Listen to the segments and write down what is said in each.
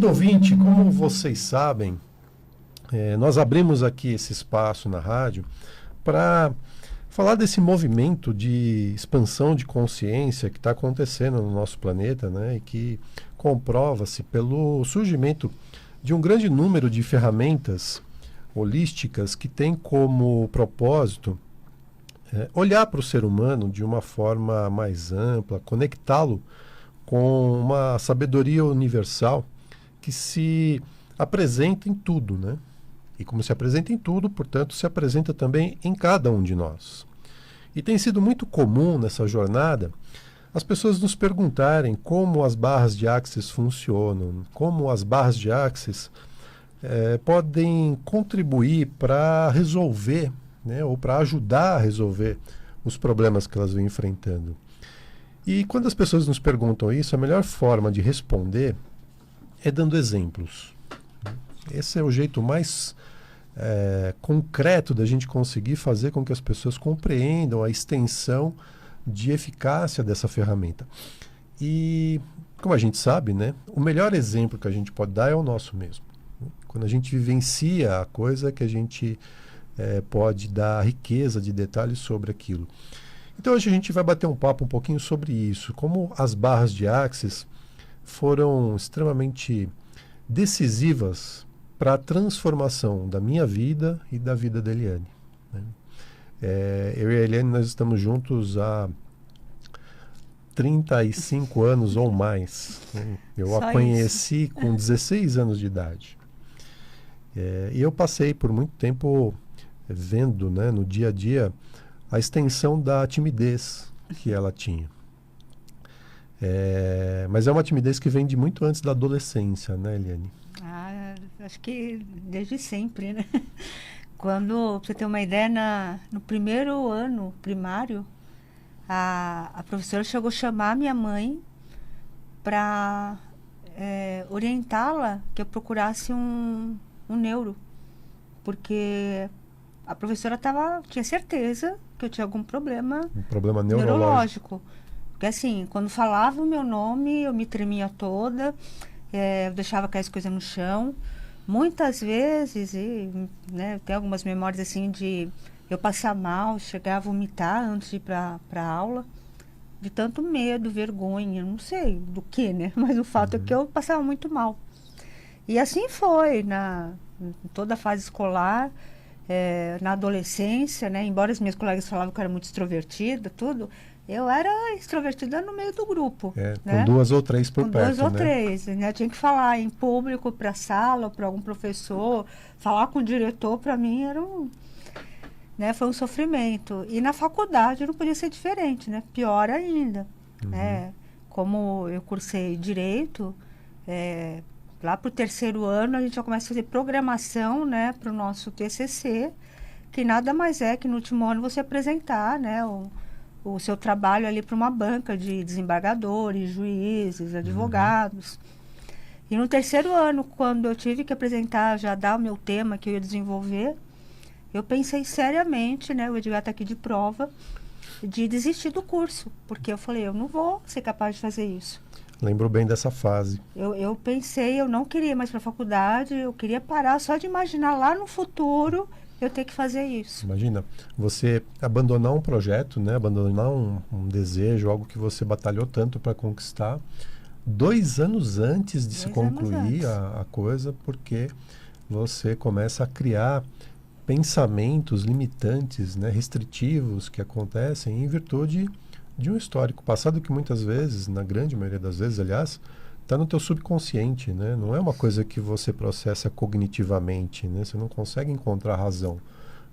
Querido ouvinte, como vocês sabem, nós abrimos aqui esse espaço na rádio para falar desse movimento de expansão de consciência que está acontecendo no nosso planeta, né, e que comprova-se pelo surgimento de um grande número de ferramentas holísticas que tem como propósito olhar para o ser humano de uma forma mais ampla, conectá-lo com uma sabedoria universal que se apresenta em tudo, né? E como se apresenta em tudo, portanto, se apresenta também em cada um de nós. E tem sido muito comum nessa jornada as pessoas nos perguntarem como as barras de Axis funcionam, como as barras de Axis podem contribuir para resolver, né, ou para ajudar a resolver os problemas que elas vêm enfrentando. E quando as pessoas nos perguntam isso, a melhor forma de responder é dando exemplos. Esse é o jeito mais concreto da gente conseguir fazer com que as pessoas compreendam a extensão de eficácia dessa ferramenta. E, como a gente sabe, né, o melhor exemplo que a gente pode dar é o nosso mesmo. Quando a gente vivencia a coisa que a gente pode dar riqueza de detalhes sobre aquilo. Então hoje a gente vai bater um papo um pouquinho sobre isso, como as barras de Axis foram extremamente decisivas para a transformação da minha vida e da vida da Eliane, né? Eu e a Eliane, nós estamos juntos há 35 anos ou mais, né? Eu Só a conheci com 16 anos de idade. E eu passei por muito tempo vendo, né, no dia a dia a extensão da timidez que ela tinha. Mas é uma timidez que vem de muito antes da adolescência, né, Eliane? Acho que desde sempre, né? Quando, pra você ter uma ideia, no primeiro ano primário, a professora chegou a chamar minha mãe para orientá-la que eu procurasse um neuro, porque a professora tinha certeza que eu tinha algum problema, um problema neurológico. Porque assim, quando falava o meu nome, eu me tremia toda, eu deixava cair as coisas no chão. Muitas vezes, né, tem algumas memórias assim de eu passar mal, chegar a vomitar antes de ir para a aula, de tanto medo, vergonha, não sei do que, né? Mas o fato é que eu passava muito mal. E assim foi, em toda a fase escolar, na adolescência, né? Embora os meus colegas falavam que eu era muito extrovertida, tudo, eu era extrovertida no meio do grupo. Com 2 ou 3 por perto, 2 ou né? 3, né? Eu tinha que falar em público, para a sala, para algum professor, falar com o diretor, para mim foi um sofrimento. E na faculdade não podia ser diferente, né? Pior ainda. Né? Como eu cursei Direito, lá para o 3º ano a gente já começa a fazer programação, né, para o nosso TCC, que nada mais é que no último ano você apresentar, né, o seu trabalho ali para uma banca de desembargadores, juízes, advogados. E no 3º ano, quando eu tive que apresentar, já dar o meu tema que eu ia desenvolver, eu pensei seriamente, né, o Edgar está aqui de prova, de desistir do curso, porque eu falei, eu não vou ser capaz de fazer isso. Lembro bem dessa fase. Eu pensei, eu não queria mais para a faculdade, eu queria parar só de imaginar lá no futuro eu ter que fazer isso. Imagina, você abandonar um projeto, né, abandonar um desejo, algo que você batalhou tanto para conquistar, 2 anos antes de se concluir a coisa, porque você começa a criar pensamentos limitantes, né, restritivos que acontecem em virtude de um histórico passado que muitas vezes, na grande maioria das vezes, aliás, está no teu subconsciente, né? Não é uma coisa que você processa cognitivamente, né? Você não consegue encontrar razão,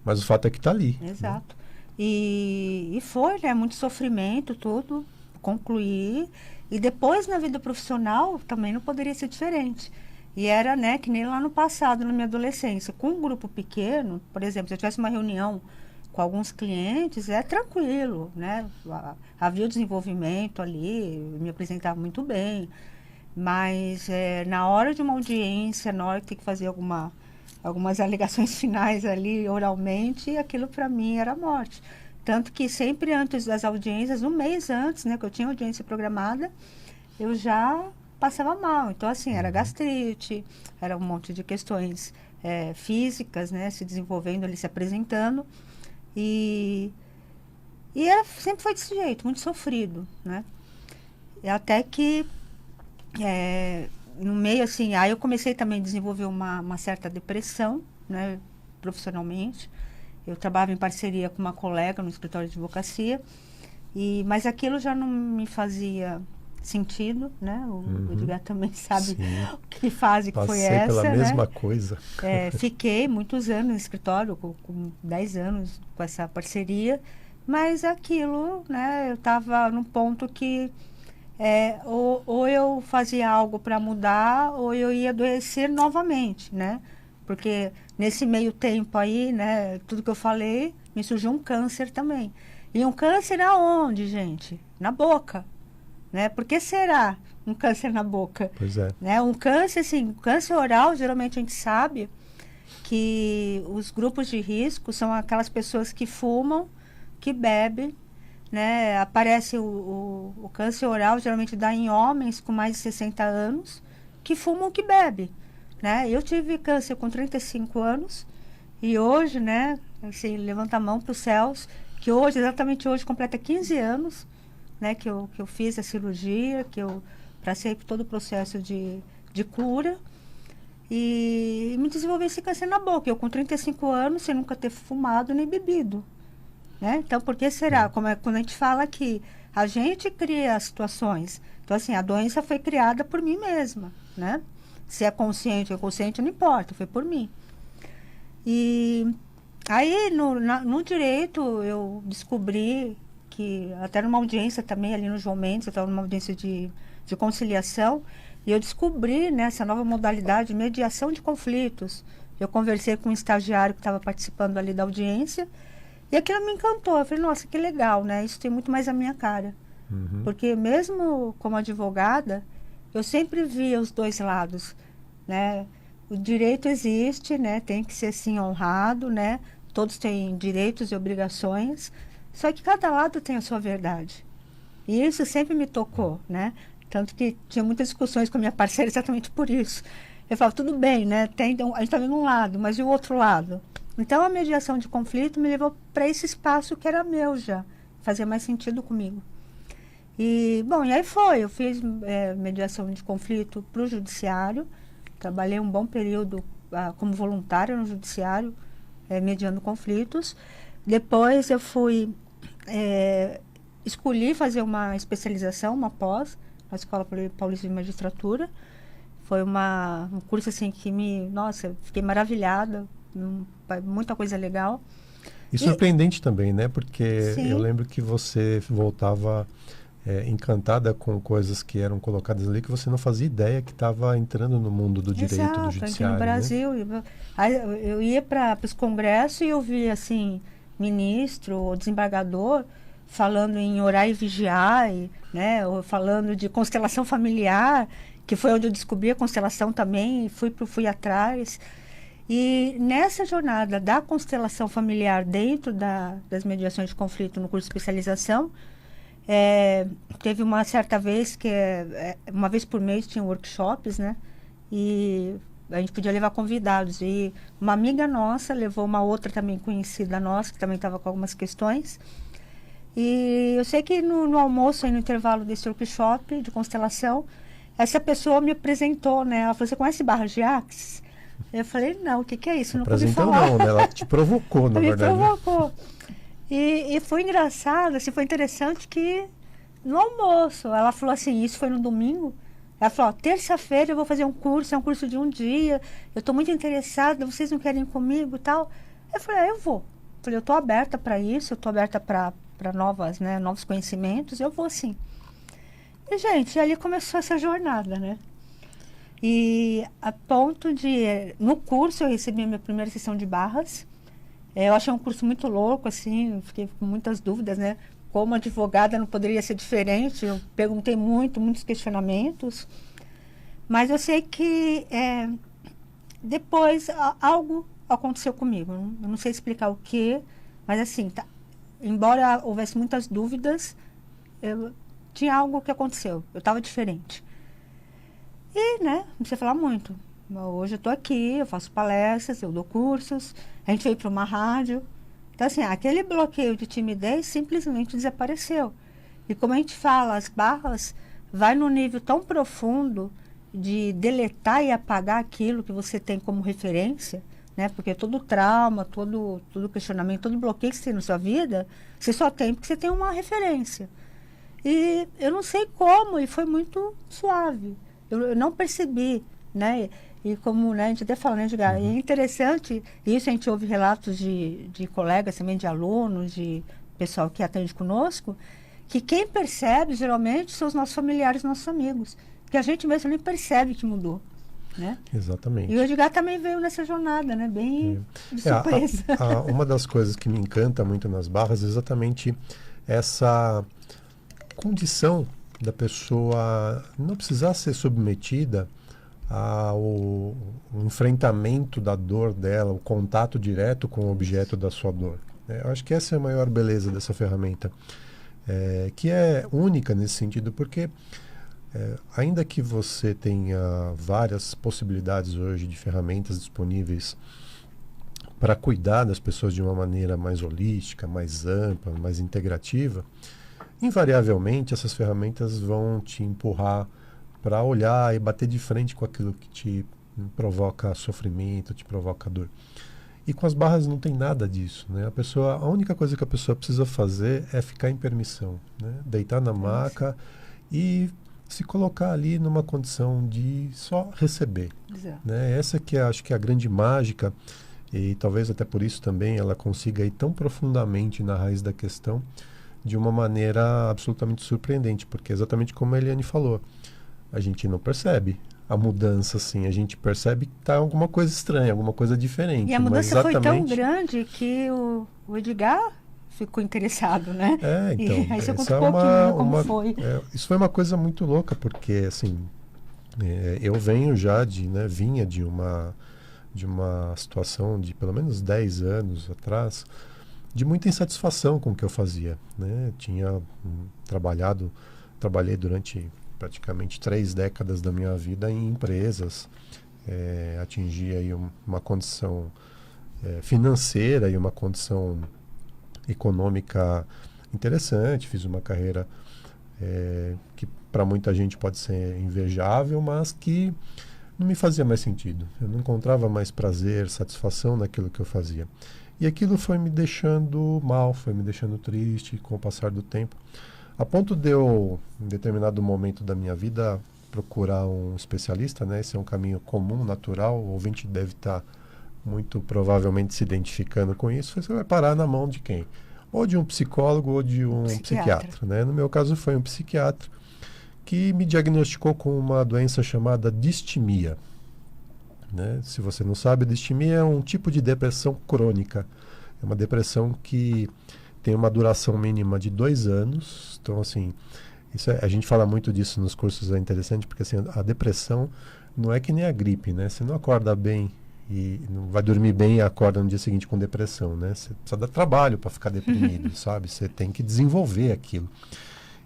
mas o fato é que está ali. Exato. Né? E foi, né? Muito sofrimento, tudo, concluir. E depois, na vida profissional, também não poderia ser diferente. E era, né, que nem lá no passado, na minha adolescência, com um grupo pequeno, por exemplo, se eu tivesse uma reunião com alguns clientes, é tranquilo, né? Havia o desenvolvimento ali, eu me apresentava muito bem, mas na hora de uma audiência, na hora que tem que fazer algumas alegações finais ali oralmente, aquilo para mim era morte. Tanto que sempre antes das audiências, um mês antes, né, que eu tinha audiência programada, eu já passava mal. Então, assim, era gastrite, era um monte de questões físicas, né? Se desenvolvendo ali, se apresentando. E sempre foi desse jeito, muito sofrido, né? E até que, no meio, assim, aí eu comecei também a desenvolver uma certa depressão, né? Profissionalmente. Eu trabalhava em parceria com uma colega no escritório de advocacia, mas aquilo já não me fazia sentido, né? O Edgar também sabe o que fase que foi essa, pela né? mesma coisa. Fiquei muitos anos no escritório, com 10 anos com essa parceria, mas aquilo, né? Eu estava num ponto que ou eu fazia algo para mudar, ou eu ia adoecer novamente, né? Porque nesse meio tempo aí, né, tudo que eu falei, me surgiu um câncer também. E um câncer aonde, gente? Na boca, né? Por que será um câncer na boca? Pois é. Né? Um câncer, assim, câncer oral, geralmente a gente sabe que os grupos de risco são aquelas pessoas que fumam, que bebem, né? Aparece o câncer oral, geralmente dá em homens com mais de 60 anos, que fumam, que bebem. Né? Eu tive câncer com 35 anos e hoje, né, assim, levanta a mão para os céus, que hoje, exatamente hoje, completa 15 anos, né, que eu fiz a cirurgia, que eu passei por todo o processo de cura e me desenvolvi esse câncer na boca. Eu com 35 anos, sem nunca ter fumado nem bebido. Né? Então, por que será? Quando a gente fala que a gente cria as situações. Então, assim, a doença foi criada por mim mesma, né? Se é consciente ou inconsciente, não importa, foi por mim. E aí, no direito, eu descobri que, até numa audiência também, ali no João Mendes, eu estava numa audiência de conciliação, e eu descobri, né, essa nova modalidade de mediação de conflitos. Eu conversei com um estagiário que estava participando ali da audiência, e aquilo me encantou. Eu falei, nossa, que legal, né? Isso tem muito mais a minha cara. Porque mesmo como advogada, eu sempre via os dois lados, né? O direito existe, né? Tem que ser, sim, honrado, né? Todos têm direitos e obrigações, só que cada lado tem a sua verdade. E isso sempre me tocou, né? Tanto que tinha muitas discussões com a minha parceira exatamente por isso. Eu falava, tudo bem, né? A gente está vendo um lado, mas e o outro lado? Então, a mediação de conflito me levou para esse espaço que era meu já, fazia mais sentido comigo. E, bom, e aí foi, eu fiz mediação de conflito para o judiciário, trabalhei um bom período como voluntária no judiciário, mediando conflitos. Depois eu escolhi fazer uma especialização, uma pós, na Escola Paulista de Magistratura. Foi um curso assim que nossa, fiquei maravilhada, muita coisa legal. E surpreendente também, né? Porque sim, eu lembro que você voltava encantada com coisas que eram colocadas ali que você não fazia ideia que estava entrando no mundo do direito, exato, do aqui judiciário. no Brasil. Né? Eu ia para os congressos e eu via assim, ministro ou desembargador falando em orar e vigiar, né? Ou falando de constelação familiar, que foi onde eu descobri a constelação também, e fui atrás. E nessa jornada da constelação familiar dentro das mediações de conflito no curso de especialização, teve uma certa vez que, uma vez por mês, tinha workshops, né? E a gente podia levar convidados. E uma amiga nossa levou uma outra também conhecida nossa, que também estava com algumas questões. E eu sei que no almoço, aí no intervalo desse workshop de constelação, essa pessoa me apresentou, né? Ela falou, você conhece Barra de Axis? Eu falei, não, o que é isso? Nunca ouvi falar. Não, né? Ela te provocou, na verdade. Me provocou. E foi engraçado, assim, foi interessante que no almoço, ela falou assim, isso foi no domingo, ela falou, terça-feira eu vou fazer um curso, é um curso de um dia, eu estou muito interessada, vocês não querem ir comigo e tal? Eu falei, eu vou. Eu falei, eu estou aberta para isso, eu estou aberta para novos conhecimentos, eu vou sim. E, gente, ali começou essa jornada, né? E a ponto de, no curso, eu recebi a minha primeira sessão de barras. Eu achei um curso muito louco, assim, fiquei com muitas dúvidas, né? Como advogada não poderia ser diferente, eu perguntei muitos questionamentos. Mas eu sei que depois algo aconteceu comigo. Eu não sei explicar o quê, mas assim, embora houvesse muitas dúvidas, tinha algo que aconteceu, eu estava diferente. E, né, não precisa falar muito. Hoje eu estou aqui, eu faço palestras, eu dou cursos, a gente veio para uma rádio. Então, assim, aquele bloqueio de timidez simplesmente desapareceu. E como a gente fala, as barras vai num nível tão profundo de deletar e apagar aquilo que você tem como referência, né? Porque todo trauma, todo questionamento, todo bloqueio que você tem na sua vida, você só tem porque você tem uma referência. E eu não sei como, e foi muito suave. Eu não percebi, né? E como, né, a gente até fala, né, Edgar, é interessante, isso a gente ouve relatos de colegas também, de alunos, de pessoal que atende conosco, que quem percebe, geralmente, são os nossos familiares, nossos amigos. Que a gente mesmo nem percebe que mudou, né? Exatamente. E o Edgar também veio nessa jornada, né? Bem de surpresa. Uma das coisas que me encanta muito nas barras é exatamente essa condição da pessoa não precisar ser submetida ao enfrentamento da dor dela, o contato direto com o objeto da sua dor. Eu acho que essa é a maior beleza dessa ferramenta, que é única nesse sentido, porque ainda que você tenha várias possibilidades hoje de ferramentas disponíveis para cuidar das pessoas de uma maneira mais holística, mais ampla, mais integrativa, invariavelmente essas ferramentas vão te empurrar para olhar e bater de frente com aquilo que te provoca sofrimento, te provoca dor. E com as barras não tem nada disso, né? A única coisa que a pessoa precisa fazer é ficar em permissão, né? Deitar na maca e se colocar ali numa condição de só receber, né? Essa que acho que é a grande mágica, e talvez até por isso também ela consiga ir tão profundamente na raiz da questão de uma maneira absolutamente surpreendente, porque exatamente como a Eliane falou, a gente não percebe a mudança, assim, a gente percebe que está alguma coisa estranha, alguma coisa diferente. E a mudança foi tão grande que o Edgar ficou interessado, né? Então, e aí você contou um pouquinho como foi. Isso foi uma coisa muito louca, porque, assim, eu venho já vinha de uma situação de pelo menos 10 anos atrás, de muita insatisfação com o que eu fazia, né? Tinha trabalhei durante praticamente 3 décadas da minha vida em empresas, atingi aí uma condição financeira e uma condição econômica interessante, fiz uma carreira que para muita gente pode ser invejável, mas que não me fazia mais sentido. Eu não encontrava mais prazer, satisfação naquilo que eu fazia. E aquilo foi me deixando mal, foi me deixando triste com o passar do tempo, a ponto de eu, em determinado momento da minha vida, procurar um especialista, né? Esse é um caminho comum, natural, o ouvinte deve estar muito provavelmente se identificando com isso. Você vai parar na mão de quem? Ou de um psicólogo ou de um psiquiatra, né? No meu caso foi um psiquiatra que me diagnosticou com uma doença chamada distimia, né? Se você não sabe, a distimia é um tipo de depressão crônica. É uma depressão que tem uma duração mínima de 2 anos. Então, assim, a gente fala muito disso nos cursos, é interessante, porque assim, a depressão não é que nem a gripe, né? Você não acorda bem e não vai dormir bem e acorda no dia seguinte com depressão, né? Você precisa dar trabalho para ficar deprimido, sabe? Você tem que desenvolver aquilo.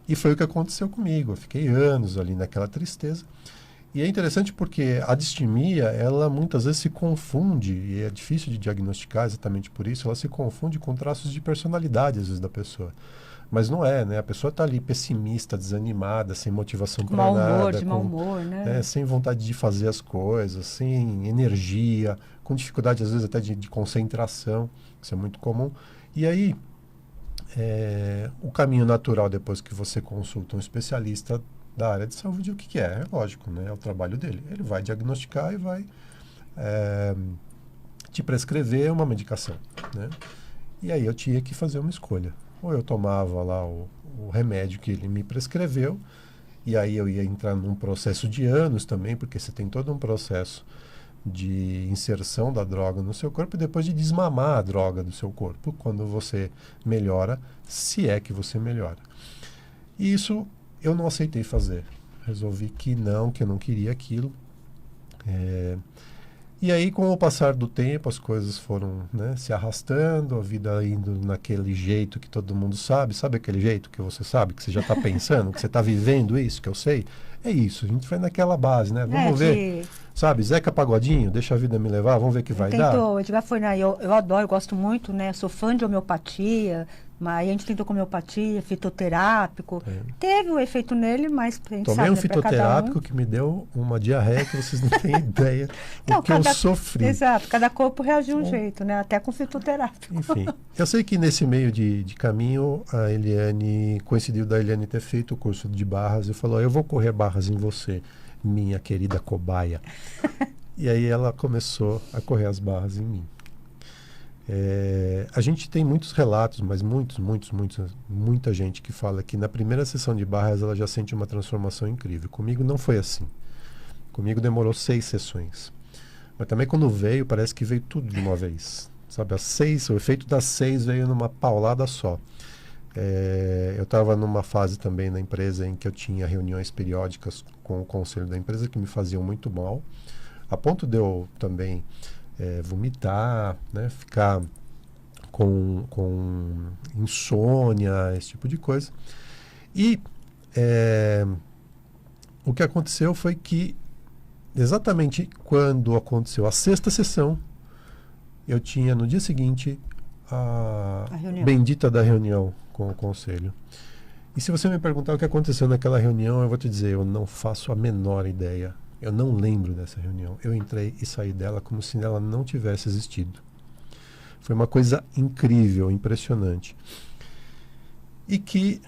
E foi o que aconteceu comigo. Eu fiquei anos ali naquela tristeza. E é interessante porque a distimia, ela muitas vezes se confunde, e é difícil de diagnosticar exatamente por isso, ela se confunde com traços de personalidade, às vezes, da pessoa. Mas não é, né? A pessoa está ali pessimista, desanimada, sem motivação para nada. De mau humor, né? Sem vontade de fazer as coisas, sem energia, com dificuldade, às vezes, até de concentração. Isso é muito comum. E aí, o caminho natural, depois que você consulta um especialista da área de saúde, o que é? É lógico, né? É o trabalho dele. Ele vai diagnosticar e vai te prescrever uma medicação, né? E aí eu tinha que fazer uma escolha. Ou eu tomava lá o remédio que ele me prescreveu, e aí eu ia entrar num processo de anos também, porque você tem todo um processo de inserção da droga no seu corpo e depois de desmamar a droga do seu corpo, quando você melhora, se é que você melhora. E isso eu não aceitei fazer. Resolvi que eu não queria aquilo. E aí, com o passar do tempo, as coisas foram, né, se arrastando, a vida indo naquele jeito que todo mundo sabe. Sabe aquele jeito que você sabe, que você já está pensando, que você está vivendo isso, que eu sei? É isso, a gente vai naquela base, né? Vamos ver, sabe, Zeca Pagodinho, deixa a vida me levar, vamos ver o que vai dar. O Edgar foi eu adoro, eu gosto muito, né? Sou fã de homeopatia, mas a gente tentou com homeopatia, fitoterápico. Teve um efeito nele, mas a gente Tomei sabe, um né, fitoterápico que me deu uma diarreia que vocês não têm ideia do que eu sofri. Exato, cada corpo reagiu de um jeito, né? Até com fitoterápico. Enfim, eu sei que nesse meio de caminho, a Eliane, coincidiu da Eliane ter feito o curso de barras e falou, eu vou correr barras em você, minha querida cobaia. E aí ela começou a correr as barras em mim. A gente tem muitos relatos, mas muita gente que fala que na primeira sessão de barras ela já sente uma transformação incrível. Comigo não foi assim. Comigo demorou 6 sessões. Mas também quando veio, parece que veio tudo de uma vez. Sabe, o efeito das 6 veio numa paulada só. Eu estava numa fase também na empresa em que eu tinha reuniões periódicas com o conselho da empresa que me faziam muito mal, a ponto de eu também vomitar, né, ficar com insônia, esse tipo de coisa. E o que aconteceu foi que exatamente quando aconteceu a 6ª sessão, eu tinha no dia seguinte a bendita da reunião com o conselho. E se você me perguntar o que aconteceu naquela reunião, eu vou te dizer, eu não faço a menor ideia. Eu não lembro dessa reunião. Eu entrei e saí dela como se ela não tivesse existido. Foi uma coisa incrível, impressionante. E que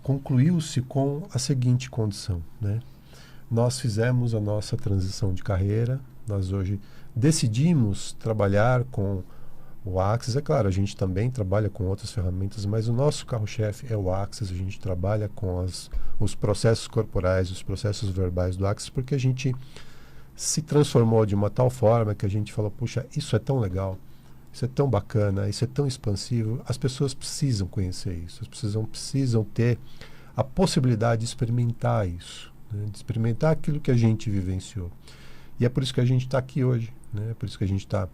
concluiu-se com a seguinte condição, né? Nós fizemos a nossa transição de carreira, nós hoje decidimos trabalhar com o Axis. É claro, a gente também trabalha com outras ferramentas, mas o nosso carro-chefe é o Axis. A gente trabalha com os processos corporais, os processos verbais do Axis, porque a gente se transformou de uma tal forma que a gente falou, puxa, isso é tão legal, isso é tão bacana, isso é tão expansivo, as pessoas precisam conhecer isso, as pessoas precisam ter a possibilidade de experimentar isso, né? De experimentar aquilo que a gente vivenciou. E é por isso que a gente está aqui hoje, né? É por isso que a gente está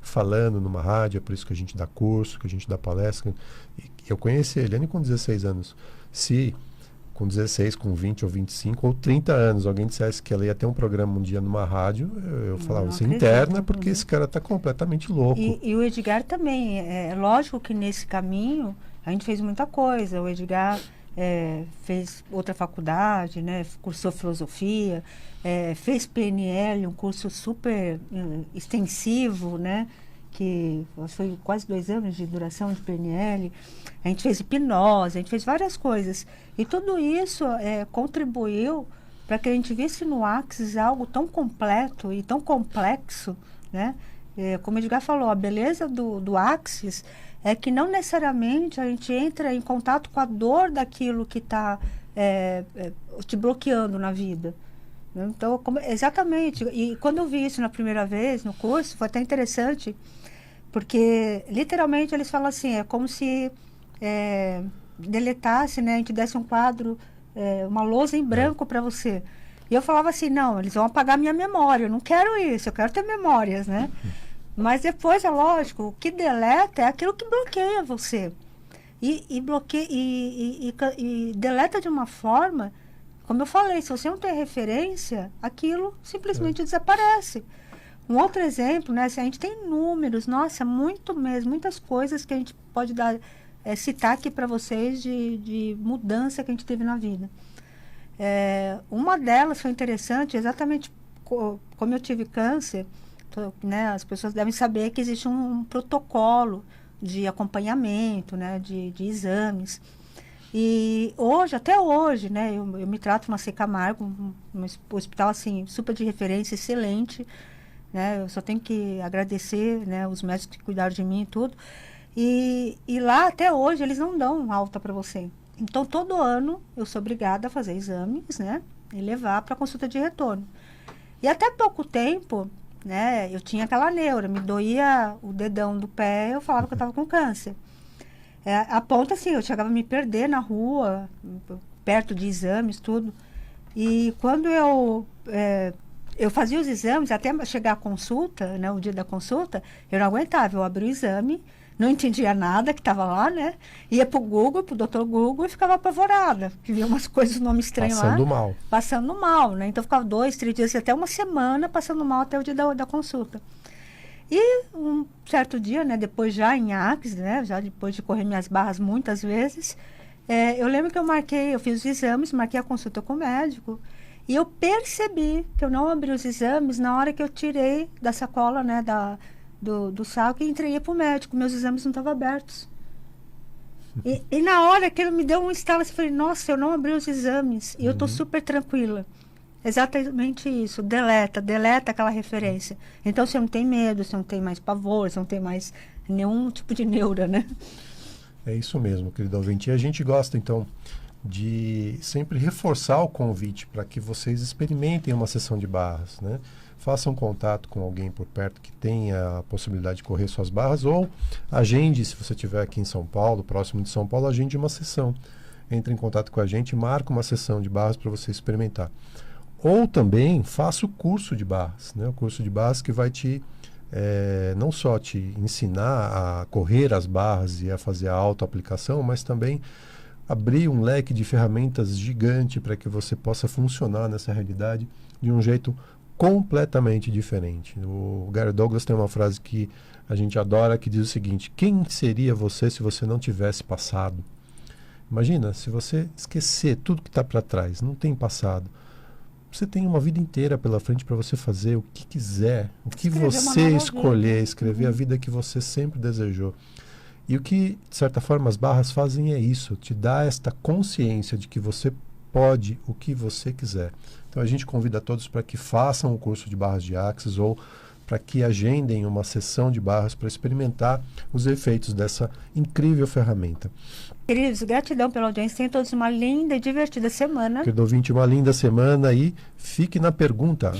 falando numa rádio, é por isso que a gente dá curso, que a gente dá palestra. Eu conheci a Eliane com 16 anos. Se com 16, com 20 ou 25 ou 30 anos alguém dissesse que ela ia ter um programa um dia numa rádio, eu falava, você interna, porque esse cara está completamente louco. E o Edgar também, é lógico que nesse caminho a gente fez muita coisa. O Edgar fez outra faculdade, né, cursou filosofia, fez PNL, um curso super extensivo, né, que foi quase 2 anos de duração de PNL. A gente fez hipnose, a gente fez várias coisas. E tudo isso contribuiu para que a gente visse no Axis algo tão completo e tão complexo, né? Como o Edgar falou, a beleza do Axis é que não necessariamente a gente entra em contato com a dor daquilo que está te bloqueando na vida. Então, exatamente. E quando eu vi isso na primeira vez no curso, foi até interessante, porque literalmente eles falam assim, é como se deletasse, né? A gente desse um quadro, uma lousa em branco para você. E eu falava assim, não, eles vão apagar minha memória, eu não quero isso, eu quero ter memórias, né? Mas depois, é lógico, o que deleta é aquilo que bloqueia você. E bloqueia, e deleta de uma forma, como eu falei, se você não tem referência, aquilo simplesmente desaparece. Um outro exemplo, né, se a gente tem números, nossa, muito mesmo, muitas coisas que a gente pode citar aqui para vocês de mudança que a gente teve na vida. Uma delas foi interessante, exatamente como eu tive câncer, né, as pessoas devem saber que existe um protocolo de acompanhamento, né, de exames. E hoje, até hoje, né, eu me trato na C. Camargo, um hospital assim, super de referência, excelente, né, eu só tenho que agradecer, né, os médicos que cuidaram de mim e tudo. E lá, até hoje, eles não dão alta para você. Então, todo ano, eu sou obrigada a fazer exames, né, e levar para consulta de retorno. E até pouco tempo, né, eu tinha aquela neura, me doía o dedão do pé, eu falava que eu estava com câncer. A ponto assim, eu chegava a me perder na rua, perto de exames, tudo. E quando eu eu fazia os exames, até chegar à consulta, né, o dia da consulta, eu não aguentava. Eu abria o exame, não entendia nada que estava lá, né? Ia para o Google, para o Dr. Google, e ficava apavorada. Que via umas coisas, nome estranho lá. Passando mal. Passando mal, né? Então, eu ficava 2, 3 dias, até uma semana passando mal até o dia da consulta. E um certo dia, né, depois já em Axis, né, já depois de correr minhas barras muitas vezes, eu lembro que eu fiz os exames, marquei a consulta com o médico, e eu percebi que eu não abri os exames na hora que eu tirei da sacola, né, do saco e entreguei para o médico. Meus exames não estavam abertos. E na hora que ele me deu um estalo, eu falei, nossa, eu não abri os exames, e eu estou super tranquila. Exatamente isso, deleta aquela referência. Então você não tem medo, você não tem mais pavor, você não tem mais nenhum tipo de neura, né? É isso mesmo, querido ouvinte. E a gente gosta, então, de sempre reforçar o convite para que vocês experimentem uma sessão de barras, né? Façam contato com alguém por perto que tenha a possibilidade de correr suas barras, ou agende, se você estiver aqui em São Paulo, próximo de São Paulo, agende uma sessão. Entre em contato com a gente, marca uma sessão de barras para você experimentar. Ou também faça o curso de barras, né? O curso de barras que vai não só te ensinar a correr as barras e a fazer a autoaplicação, mas também abrir um leque de ferramentas gigante para que você possa funcionar nessa realidade de um jeito completamente diferente. O Gary Douglas tem uma frase que a gente adora, que diz o seguinte: quem seria você se você não tivesse passado? Imagina, se você esquecer tudo que está para trás, não tem passado, você tem uma vida inteira pela frente para você fazer o que quiser, o que você escolher, escrever a vida que você sempre desejou. E o que, de certa forma, as barras fazem é isso, te dá esta consciência de que você pode o que você quiser. Então a gente convida todos para que façam o curso de barras de Axis ou para que agendem uma sessão de barras para experimentar os efeitos dessa incrível ferramenta. Queridos, gratidão pela audiência. Tenham todos uma linda e divertida semana. Querido ouvinte, uma linda semana e fique na pergunta.